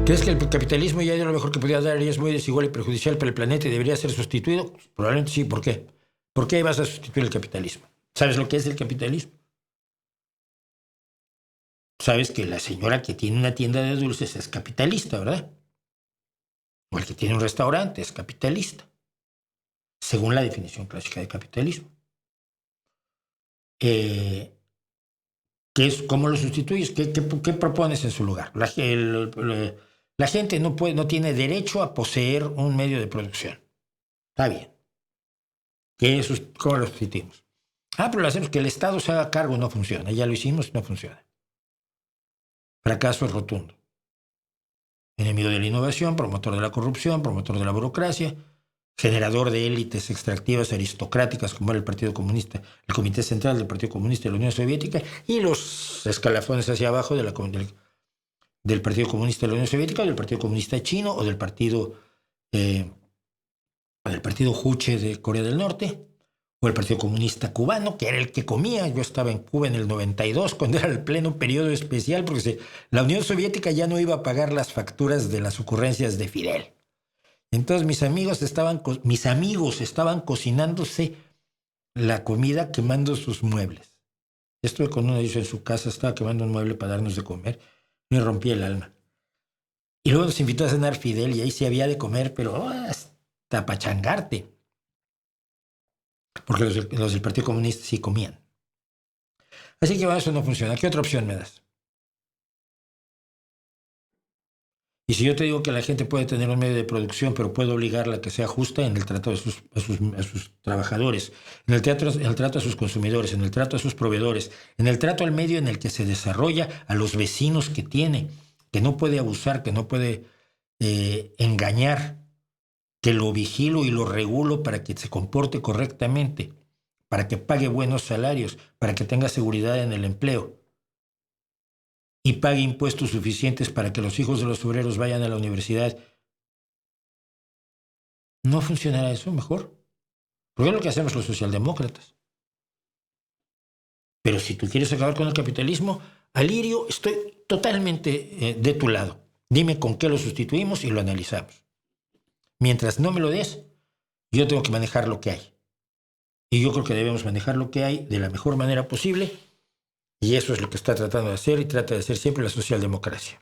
¿Crees que el capitalismo ya dio lo mejor que podía dar y es muy desigual y perjudicial para el planeta y debería ser sustituido? Probablemente sí. ¿Por qué? ¿Por qué vas a sustituir el capitalismo? ¿Sabes lo que es el capitalismo? Sabes que la señora que tiene una tienda de dulces es capitalista, ¿verdad? O el que tiene un restaurante es capitalista, según la definición clásica de capitalismo. ¿Cómo lo sustituyes? ¿Qué propones en su lugar? La gente no tiene derecho a poseer un medio de producción. Está bien. ¿Cómo lo sustituimos? Pero lo hacemos que el Estado se haga cargo, no funciona. Ya lo hicimos, no funciona. Fracaso rotundo. Enemigo de la innovación, promotor de la corrupción, promotor de la burocracia, generador de élites extractivas aristocráticas como era el Partido Comunista, el Comité Central del Partido Comunista de la Unión Soviética y los escalafones hacia abajo del Partido Comunista de la Unión Soviética, del Partido Comunista Chino o del Partido Juche de Corea del Norte, o el Partido Comunista Cubano, que era el que comía. Yo estaba en Cuba en el 92, cuando era el pleno periodo especial, porque la Unión Soviética ya no iba a pagar las facturas de las ocurrencias de Fidel. Entonces mis amigos estaban cocinándose la comida quemando sus muebles. Estuve con uno de ellos en su casa, estaba quemando un mueble para darnos de comer. Me rompí el alma. Y luego nos invitó a cenar Fidel y ahí sí había de comer, pero hasta pachangarte. Porque los del Partido Comunista sí comían. Así que eso no funciona. ¿Qué otra opción me das? Y si yo te digo que la gente puede tener un medio de producción, pero puede obligarla a que sea justa en el trato a sus trabajadores, en el trato a sus consumidores, en el trato a sus proveedores, en el trato al medio en el que se desarrolla, a los vecinos que tiene, que no puede abusar, que no puede engañar, que lo vigilo y lo regulo para que se comporte correctamente, para que pague buenos salarios, para que tenga seguridad en el empleo y pague impuestos suficientes para que los hijos de los obreros vayan a la universidad. ¿No funcionará eso mejor? Porque es lo que hacemos los socialdemócratas. Pero si tú quieres acabar con el capitalismo, Alirio, estoy totalmente de tu lado. Dime con qué lo sustituimos y lo analizamos. Mientras no me lo des, yo tengo que manejar lo que hay. Y yo creo que debemos manejar lo que hay de la mejor manera posible. Y eso es lo que está tratando de hacer y trata de hacer siempre la socialdemocracia.